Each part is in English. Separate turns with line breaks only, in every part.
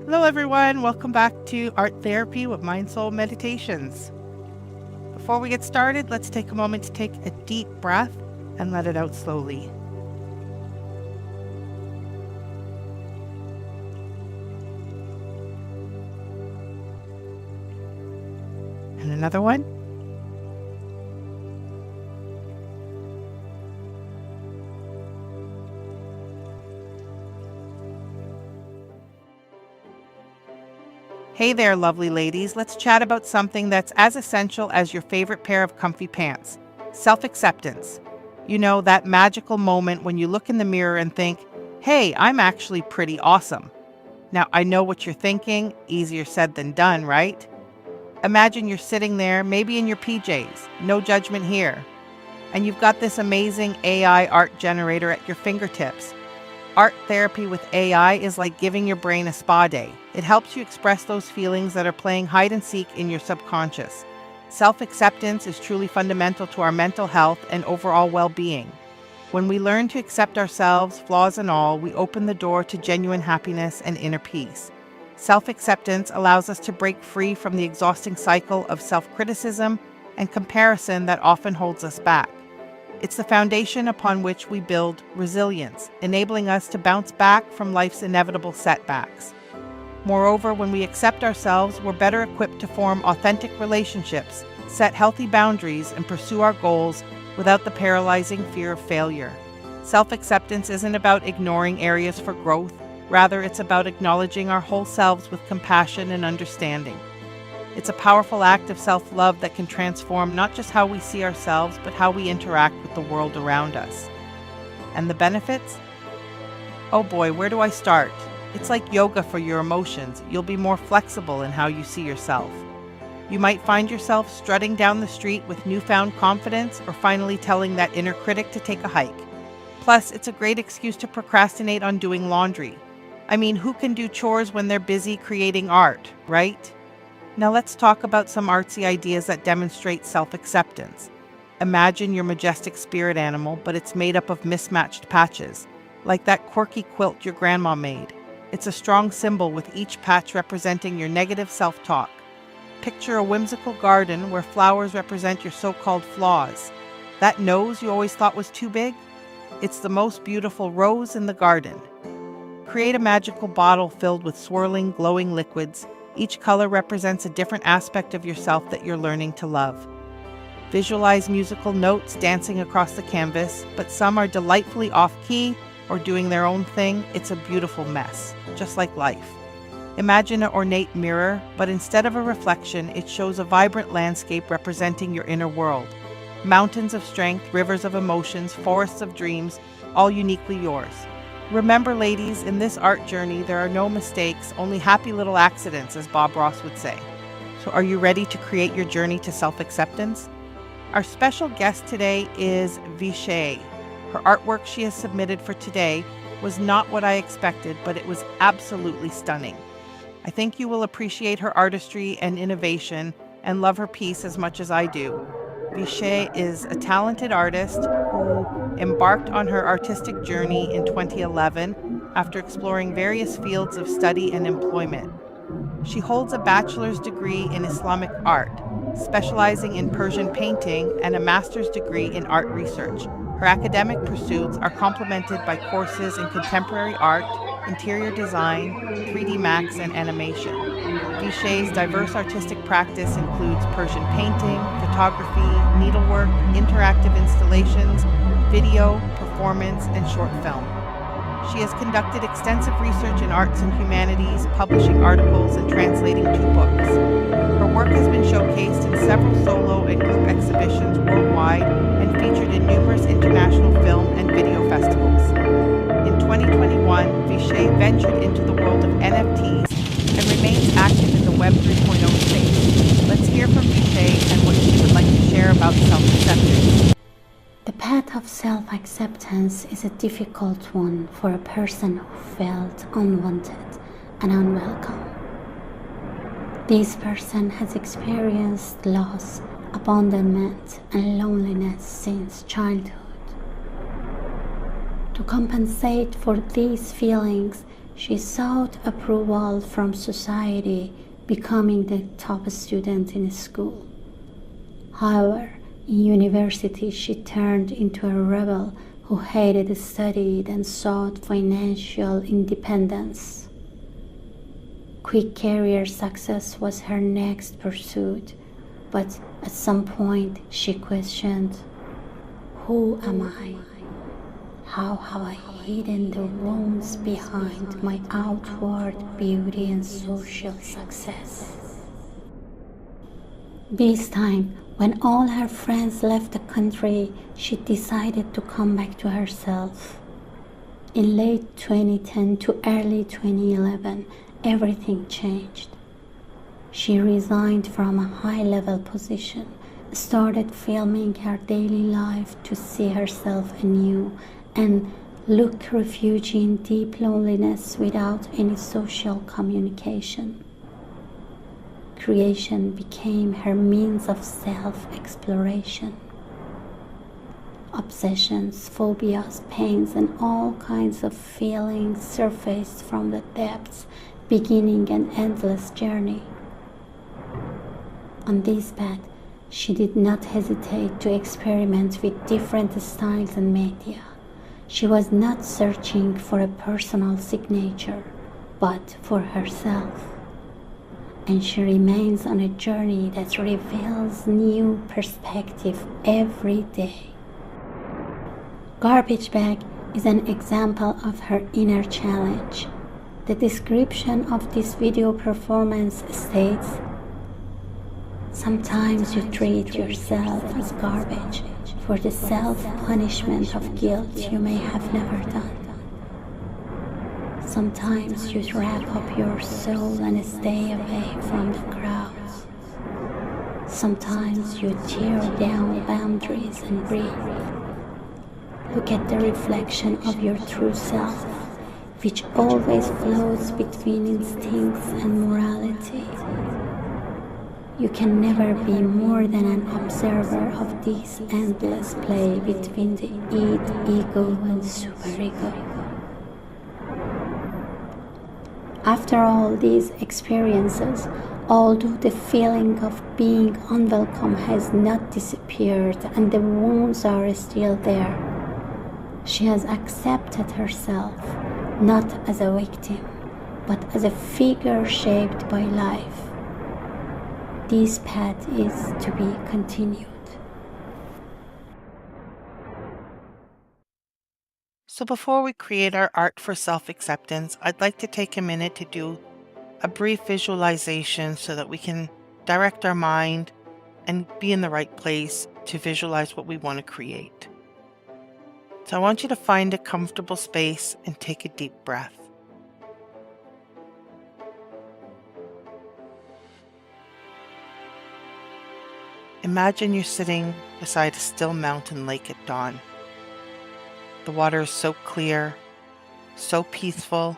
Hello everyone, welcome back to Art Therapy with MindSoulMeditations. Before we get started, let's take a moment to take a deep breath and let it out slowly. And another one. Hey there, lovely ladies. Let's chat about something that's as essential as your favorite pair of comfy pants. Self-acceptance. You know, that magical moment when you look in the mirror and think, hey, I'm actually pretty awesome. Now, I know what you're thinking. Easier said than done, right? Imagine you're sitting there, maybe in your PJs. No judgment here. And you've got this amazing AI art generator at your fingertips. Art therapy with AI is like giving your brain a spa day. It helps you express those feelings that are playing hide and seek in your subconscious. Self-acceptance is truly fundamental to our mental health and overall well-being. When we learn to accept ourselves, flaws and all, we open the door to genuine happiness and inner peace. Self-acceptance allows us to break free from the exhausting cycle of self-criticism and comparison that often holds us back. It's the foundation upon which we build resilience, enabling us to bounce back from life's inevitable setbacks. Moreover, when we accept ourselves, we're better equipped to form authentic relationships, set healthy boundaries, and pursue our goals without the paralyzing fear of failure. Self-acceptance isn't about ignoring areas for growth. Rather, it's about acknowledging our whole selves with compassion and understanding. It's a powerful act of self-love that can transform not just how we see ourselves, but how we interact with the world around us. And the benefits? Oh boy, where do I start? It's like yoga for your emotions. You'll be more flexible in how you see yourself. You might find yourself strutting down the street with newfound confidence or finally telling that inner critic to take a hike. Plus, it's a great excuse to procrastinate on doing laundry. I mean, who can do chores when they're busy creating art, right? Now let's talk about some artsy ideas that demonstrate self-acceptance. Imagine your majestic spirit animal, but it's made up of mismatched patches, like that quirky quilt your grandma made. It's a strong symbol with each patch representing your negative self-talk. Picture a whimsical garden where flowers represent your so-called flaws. That nose you always thought was too big? It's the most beautiful rose in the garden. Create a magical bottle filled with swirling, glowing liquids. Each color represents a different aspect of yourself that you're learning to love. Visualize musical notes dancing across the canvas, but some are delightfully off-key or doing their own thing. It's a beautiful mess, just like life. Imagine an ornate mirror, but instead of a reflection, it shows a vibrant landscape representing your inner world. Mountains of strength, rivers of emotions, forests of dreams, all uniquely yours. Remember, ladies, in this art journey, there are no mistakes, only happy little accidents, as Bob Ross would say. So are you ready to create your journey to self-acceptance? Our special guest today is Vishay. Her artwork she has submitted for today was not what I expected, but it was absolutely stunning. I think you will appreciate her artistry and innovation and love her piece as much as I do. Vishay is a talented artist who embarked on her artistic journey in 2011 after exploring various fields of study and employment. She holds a bachelor's degree in Islamic art, specializing in Persian painting, and a master's degree in art research. Her academic pursuits are complemented by courses in contemporary art, interior design, 3D Max, and animation. Vishay's diverse artistic practice includes Persian painting, photography, needlework, interactive installations, video, performance, and short film. She has conducted extensive research in arts and humanities, publishing articles and translating 2 books. Her work has been showcased in several solo and group exhibitions worldwide and featured in numerous international film and video festivals. In 2021, Vishay ventured into the world of NFTs and remains active in the Web 3.0 space. Let's hear from Vishay and what she would like to share about self-acceptance.
The path of self-acceptance is a difficult one for a person who felt unwanted and unwelcome. This person has experienced loss, abandonment, and loneliness since childhood. To compensate for these feelings, She sought approval from society, becoming the top student in school. However, in university she turned into a rebel who hated study and sought financial independence. Quick career success was her next pursuit, but at some point she questioned, who am I? How have I hidden the wounds behind my outward beauty and social success? This time, when all her friends left the country, she decided to come back to herself. In late 2010 to early 2011, everything changed. She resigned from a high-level position, started filming her daily life to see herself anew, and look refugee in deep loneliness without any social communication. Creation became her means of self-exploration. Obsessions, phobias, pains, and all kinds of feelings surfaced from the depths, beginning an endless journey. On this path, she did not hesitate to experiment with different styles and media. She was not searching for a personal signature, but for herself. And she remains on a journey that reveals new perspective every day. Garbage Bag is an example of her inner challenge. The description of this video performance states, sometimes you treat yourself as garbage for the self-punishment of guilt you may have never done. Sometimes you wrap up your soul and stay away from the crowds. Sometimes you tear down boundaries and breathe. Look at the reflection of your true self, which always floats between instincts and morality. You can never be more than an observer of this endless play between the id, ego, and superego. After all these experiences, although the feeling of being unwelcome has not disappeared and the wounds are still there, she has accepted herself not as a victim, but as a figure shaped by life. This path is to be continued.
So before we create our art for self-acceptance, I'd like to take a minute to do a brief visualization so that we can direct our mind and be in the right place to visualize what we want to create. So I want you to find a comfortable space and take a deep breath. Imagine you're sitting beside a still mountain lake at dawn. The water is so clear, so peaceful,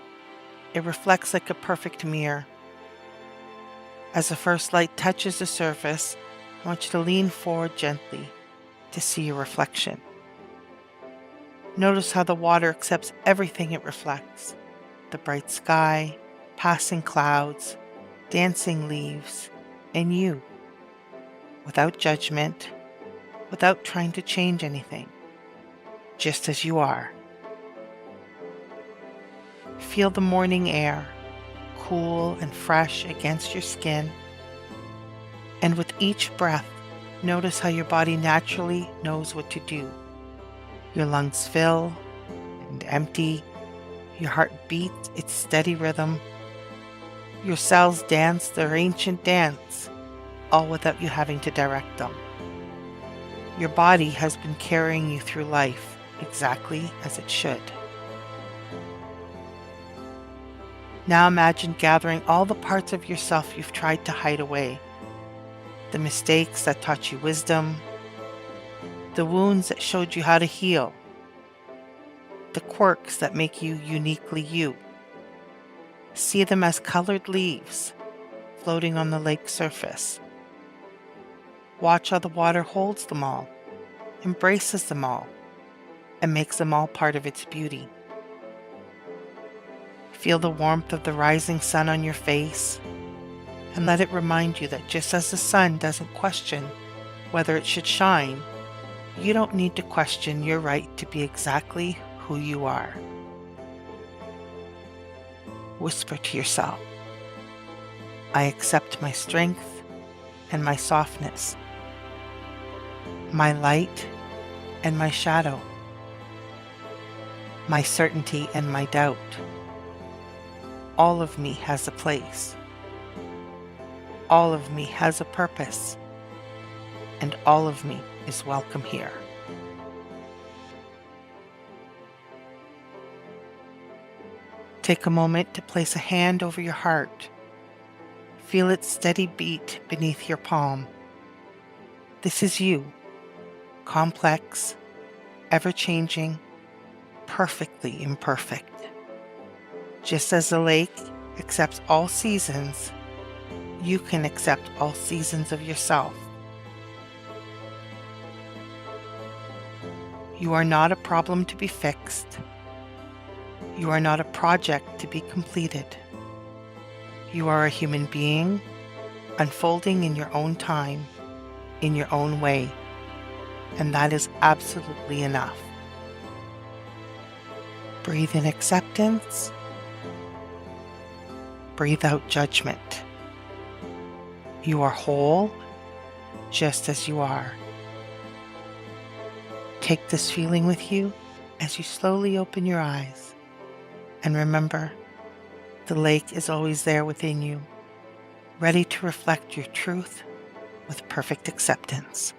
it reflects like a perfect mirror. As the first light touches the surface, I want you to lean forward gently to see your reflection. Notice how the water accepts everything it reflects: the bright sky, passing clouds, dancing leaves, and you, without judgment, without trying to change anything, just as you are. Feel the morning air, cool and fresh against your skin, and with each breath, notice how your body naturally knows what to do. Your lungs fill and empty, your heart beats its steady rhythm, your cells dance their ancient dance, all without you having to direct them. Your body has been carrying you through life exactly as it should. Now imagine gathering all the parts of yourself you've tried to hide away, the mistakes that taught you wisdom, the wounds that showed you how to heal, the quirks that make you uniquely you. See them as colored leaves floating on the lake surface. Watch how the water holds them all, embraces them all, and makes them all part of its beauty. Feel the warmth of the rising sun on your face, and let it remind you that just as the sun doesn't question whether it should shine, you don't need to question your right to be exactly who you are. Whisper to yourself, I accept my strength and my softness, my light and my shadow, my certainty and my doubt. All of me has a place. All of me has a purpose. And all of me is welcome here. Take a moment to place a hand over your heart. Feel its steady beat beneath your palm. This is you, complex, ever-changing, perfectly imperfect. Just as the lake accepts all seasons, you can accept all seasons of yourself. You are not a problem to be fixed. You are not a project to be completed. You are a human being, unfolding in your own time, in your own way, and that is absolutely enough. Breathe in acceptance. Breathe out judgment. You are whole, just as you are. Take this feeling with you as you slowly open your eyes. And remember, the lake is always there within you, ready to reflect your truth with perfect acceptance.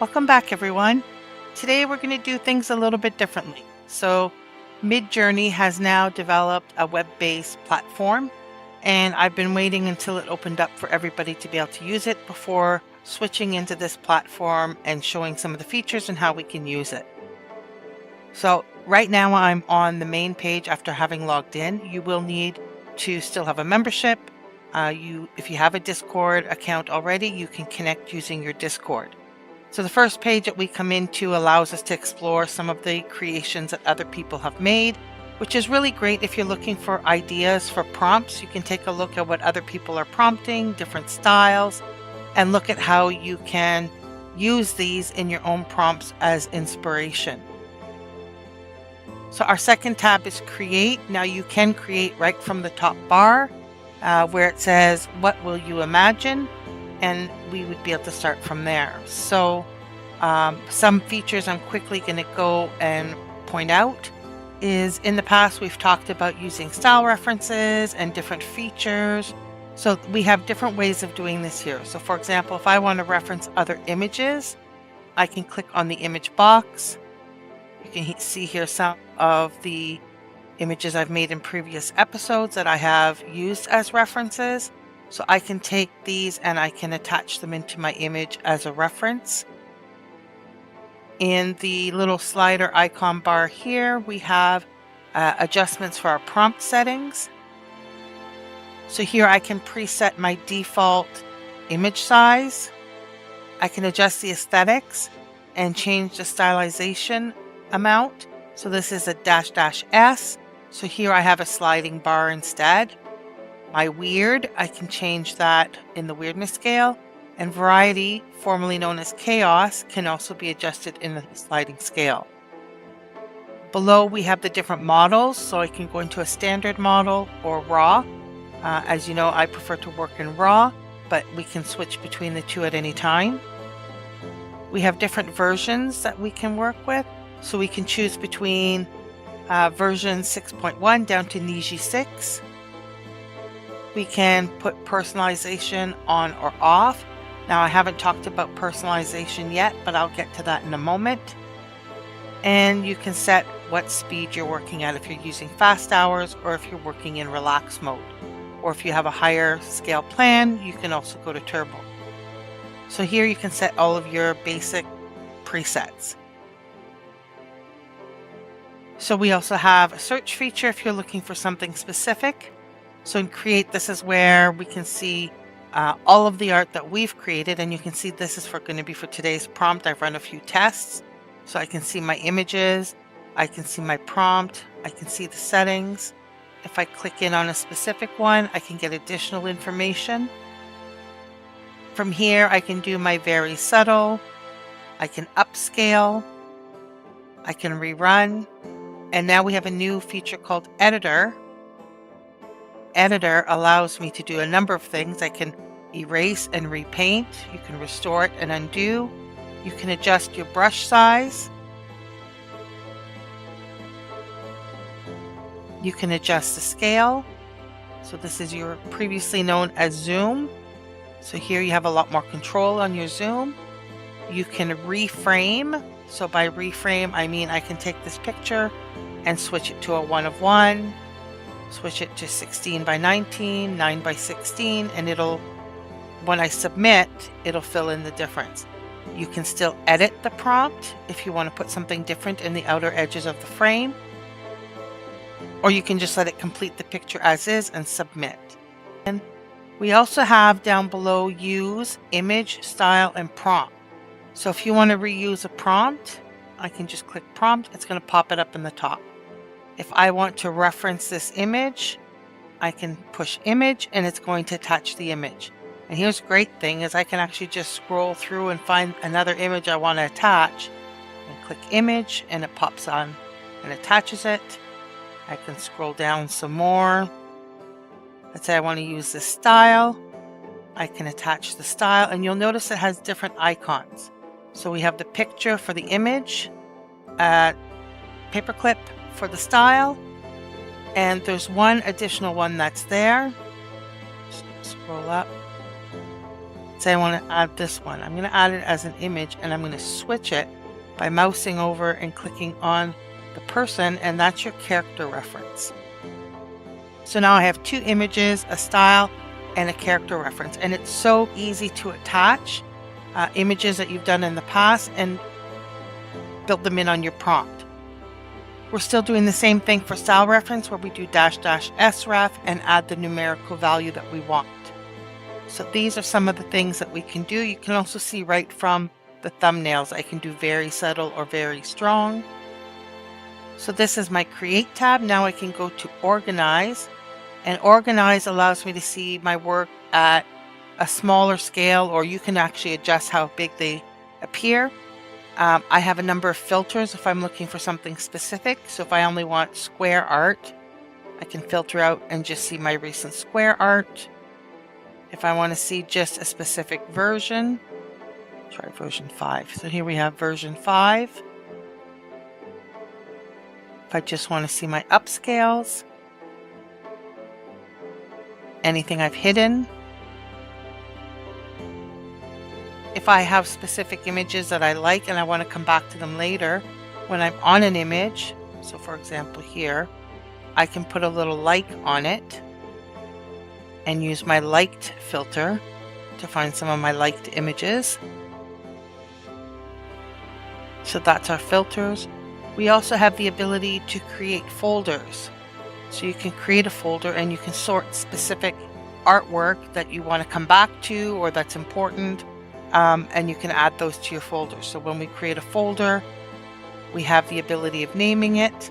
Welcome back, everyone. Today we're going to do things a little bit differently. So Midjourney has now developed a web-based platform, and I've been waiting until it opened up for everybody to be able to use it before switching into this platform and showing some of the features and how we can use it. So right now I'm on the main page after having logged in. You will need to still have a membership. If you have a Discord account already, you can connect using your Discord. So the first page that we come into allows us to explore some of the creations that other people have made, which is really great if you're looking for ideas for prompts. You can take a look at what other people are prompting, different styles, and look at how you can use these in your own prompts as inspiration. So our second tab is Create. Now you can create right from the top bar where it says, what will you imagine? And we would be able to start from there. So some features I'm quickly going to go and point out is in the past we've talked about using style references and different features. So we have different ways of doing this here. So for example, if I want to reference other images, I can click on the image box. You can see here some of the images I've made in previous episodes that I have used as references. So I can take these and I can attach them into my image as a reference. In the little slider icon bar here, we have adjustments for our prompt settings. So here I can preset my default image size. I can adjust the aesthetics and change the stylization amount. So this is a --S. So here I have a sliding bar instead. My weird, I can change that in the weirdness scale, and variety, formerly known as chaos, can also be adjusted in the sliding scale. Below we have the different models, so I can go into a standard model or raw. As you know, I prefer to work in raw, but we can switch between the two at any time. We have different versions that we can work with, so we can choose between version 6.1 down to Niji 6. We can put personalization on or off. Now I haven't talked about personalization yet, but I'll get to that in a moment. And you can set what speed you're working at, if you're using fast hours or if you're working in relax mode. Or if you have a higher scale plan, you can also go to turbo. So here you can set all of your basic presets. So we also have a search feature if you're looking for something specific. So in Create, this is where we can see all of the art that we've created, and you can see this is going to be for today's prompt. I've run a few tests, so I can see my images, I can see my prompt, I can see the settings. If I click in on a specific one, I can get additional information. From here, I can do my very subtle, I can upscale, I can rerun, and now we have a new feature called Editor. Editor allows me to do a number of things. I can erase and repaint. You can restore it and undo. You can adjust your brush size. You can adjust the scale. So this is your previously known as zoom. So here you have a lot more control on your zoom. You can reframe. So by reframe, I mean I can take this picture and switch it to a 1 of 1. Switch it to 16 by 19, 9 by 16, and when I submit, it'll fill in the difference. You can still edit the prompt if you want to put something different in the outer edges of the frame, or you can just let it complete the picture as is and submit. And we also have down below use, image, style, and prompt. So if you want to reuse a prompt, I can just click prompt. It's going to pop it up in the top. If I want to reference this image, I can push image and it's going to attach the image. And here's a great thing is I can actually just scroll through and find another image I want to attach and click image and it pops on and attaches it. I can scroll down some more. Let's say I want to use this style. I can attach the style and you'll notice it has different icons. So we have the picture for the image, paperclip for the style, and there's one additional one that's there. Just scroll up. Say I want to add this one. I'm going to add it as an image and I'm going to switch it by mousing over and clicking on the person, and that's your character reference. So now I have two images, a style and a character reference, and it's so easy to attach images that you've done in the past and build them in on your prompt. We're still doing the same thing for style reference where we do --sref and add the numerical value that we want. So these are some of the things that we can do. You can also see right from the thumbnails, I can do very subtle or very strong. So this is my Create tab. Now I can go to Organize, and Organize allows me to see my work at a smaller scale, or you can actually adjust how big they appear. I have a number of filters if I'm looking for something specific. So if I only want square art, I can filter out and just see my recent square art. If I want to see just a specific version, try version 5. So here we have version 5. If I just want to see my upscales, anything I've hidden. If I have specific images that I like and I want to come back to them later when I'm on an image, so for example here, I can put a little like on it and use my liked filter to find some of my liked images. So that's our filters. We also have the ability to create folders. So you can create a folder and you can sort specific artwork that you want to come back to or that's important. And you can add those to your folder. So when we create a folder, we have the ability of naming it.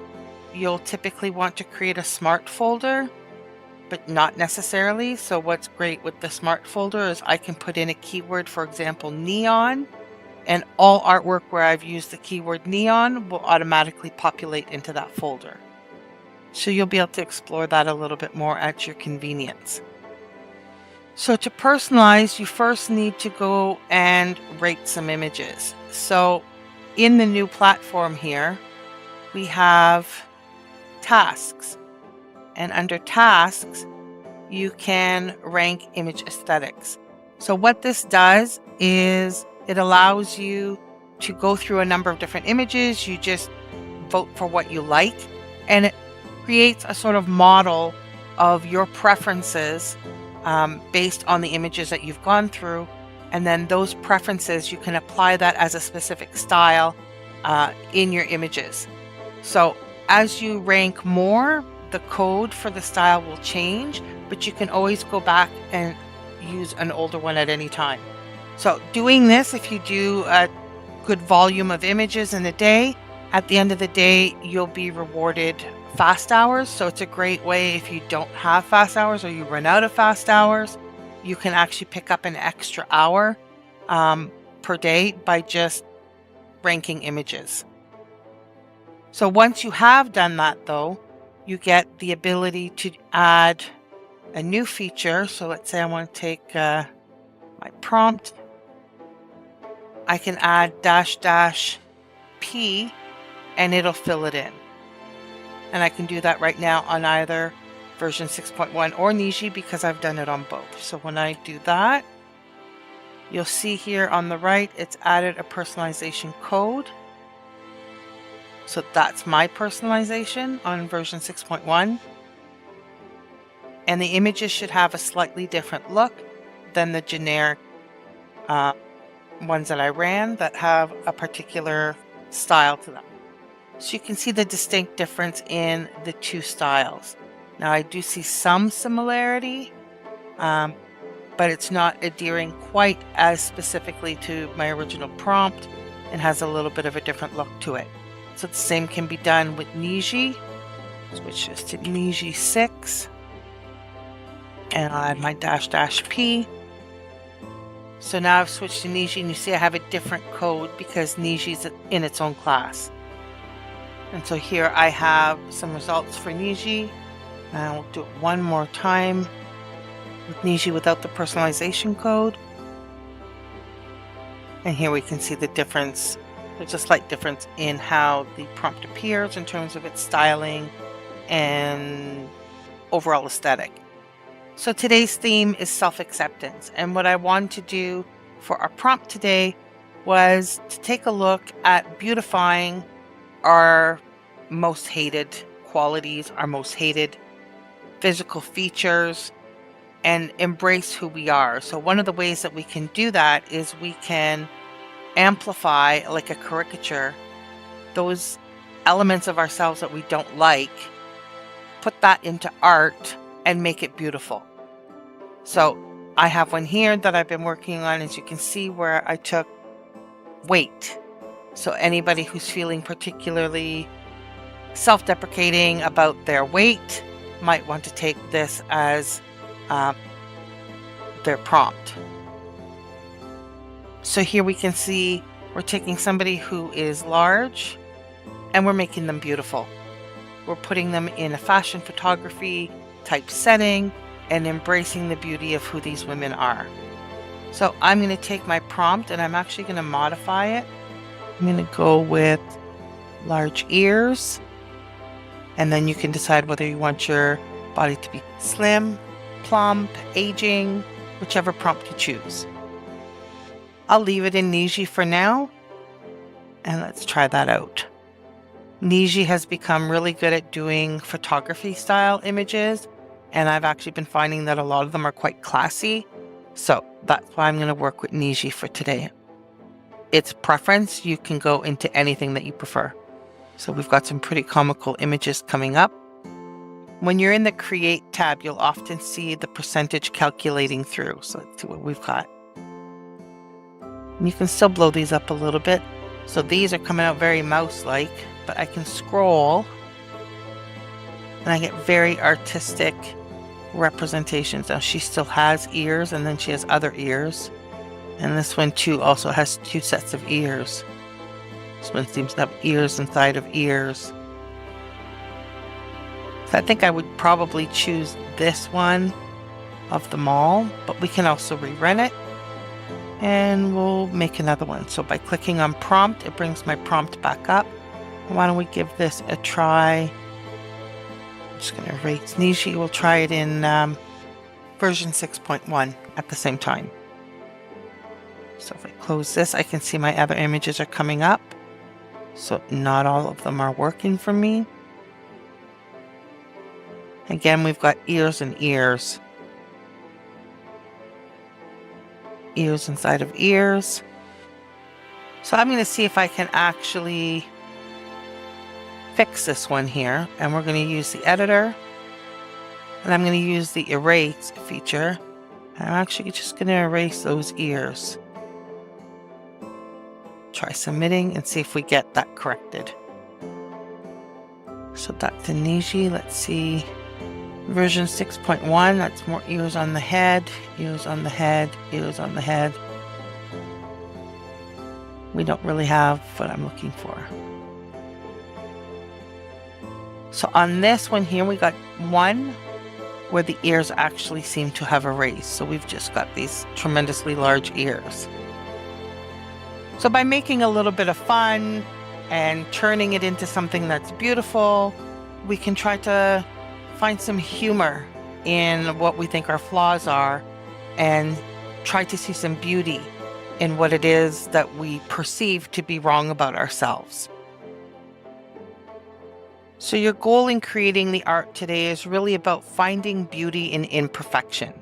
You'll typically want to create a smart folder, but not necessarily. So what's great with the smart folder is I can put in a keyword, for example, neon, and all artwork where I've used the keyword neon will automatically populate into that folder. So you'll be able to explore that a little bit more at your convenience. So to personalize, you first need to go and rate some images. So in the new platform here, we have tasks. And under tasks, you can rank image aesthetics. So what this does is it allows you to go through a number of different images. You just vote for what you like, and it creates a sort of model of your preferences based on the images that you've gone through, and then those preferences you can apply that as a specific style in your images. So as you rank more, the code for the style will change, but you can always go back and use an older one at any time. So doing this, if you do a good volume of images in a day, at the end of the day, you'll be rewarded fast hours. So it's a great way if you don't have fast hours or you run out of fast hours, you can actually pick up an extra hour per day by just ranking images. So once you have done that though, you get the ability to add a new feature. So let's say I want to take my prompt. I can add --p and it'll fill it in. And I can do that right now on either version 6.1 or Niji because I've done it on both. So when I do that, you'll see here on the right, it's added a personalization code. So that's my personalization on version 6.1. And the images should have a slightly different look than the generic ones that I ran that have a particular style to them. So you can see the distinct difference in the two styles. Now I do see some similarity, but it's not adhering quite as specifically to my original prompt and has a little bit of a different look to it. So the same can be done with Niji. Switch this to Niji 6. And I'll add my --p. So now I've switched to Niji and you see I have a different code because Niji's in its own class. And so here I have some results for Niji. And I'll do it one more time with Niji without the personalization code. And here we can see the difference. There's a slight difference in how the prompt appears in terms of its styling and overall aesthetic. So today's theme is self-acceptance. And what I wanted to do for our prompt today was to take a look at beautifying our most hated qualities, our most hated physical features, and embrace who we are. So one of the ways that we can do that is we can amplify, like a caricature, those elements of ourselves that we don't like, put that into art and make it beautiful. So I have one here that I've been working on, as you can see, where I took weight. So anybody who's feeling particularly self-deprecating about their weight might want to take this as their prompt. So here we can see we're taking somebody who is large and we're making them beautiful. We're putting them in a fashion photography type setting and embracing the beauty of who these women are. So I'm going to take my prompt and I'm actually going to modify it. I'm going to go with large ears, and then you can decide whether you want your body to be slim, plump, aging, whichever prompt you choose. I'll leave it in Niji for now, and let's try that out. Niji has become really good at doing photography style images, and I've actually been finding that a lot of them are quite classy. So that's why I'm going to work with Niji for today. It's preference. You can go into anything that you prefer. So we've got some pretty comical images coming up. When you're in the Create tab, you'll often see the percentage calculating through. So let's see what we've got. And you can still blow these up a little bit. So these are coming out very mouse-like, but I can scroll and I get very artistic representations. Now she still has ears, and then she has other ears. And this one too also has two sets of ears. This one seems to have ears inside of ears. So I think I would probably choose this one of them all, but we can also rerun it. And we'll make another one. So by clicking on prompt, it brings my prompt back up. Why don't we give this a try? I'm just going to erase Niji. We'll try it in version 6.1 at the same time. So if I close this, I can see my other images are coming up. So not all of them are working for me. Again, we've got ears and ears. Ears inside of ears. So I'm going to see if I can actually fix this one here, and we're going to use the editor, and I'm going to use the erase feature. I'm actually just going to erase those ears. Try submitting and see if we get that corrected. So Dr. Niji, let's see, version 6.1, that's more ears on the head, ears on the head, ears on the head. We don't really have what I'm looking for. So on this one here, we got one where the ears actually seem to have erased. So we've just got these tremendously large ears. So by making a little bit of fun and turning it into something that's beautiful, we can try to find some humor in what we think our flaws are and try to see some beauty in what it is that we perceive to be wrong about ourselves. So your goal in creating the art today is really about finding beauty in imperfection.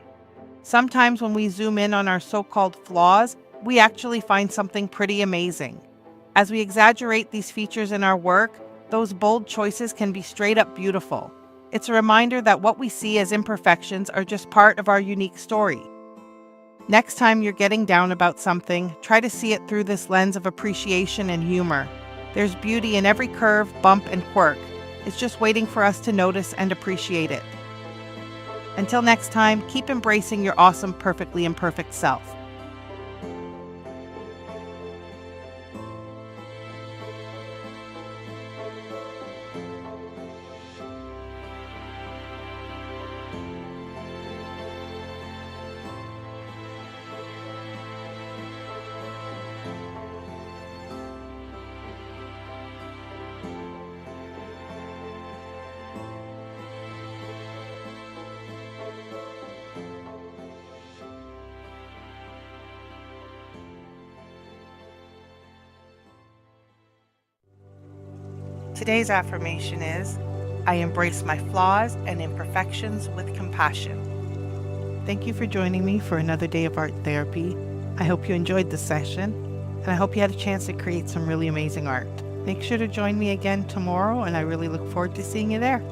Sometimes when we zoom in on our so-called flaws, we actually find something pretty amazing. As we exaggerate these features in our work, those bold choices can be straight up beautiful. It's a reminder that what we see as imperfections are just part of our unique story. Next time you're getting down about something, try to see it through this lens of appreciation and humor. There's beauty in every curve, bump, and quirk. It's just waiting for us to notice and appreciate it. Until next time, keep embracing your awesome, perfectly imperfect self. Today's affirmation is, I embrace my flaws and imperfections with compassion. Thank you for joining me for another day of art therapy. I hope you enjoyed the session, and I hope you had a chance to create some really amazing art. Make sure to join me again tomorrow, and I really look forward to seeing you there.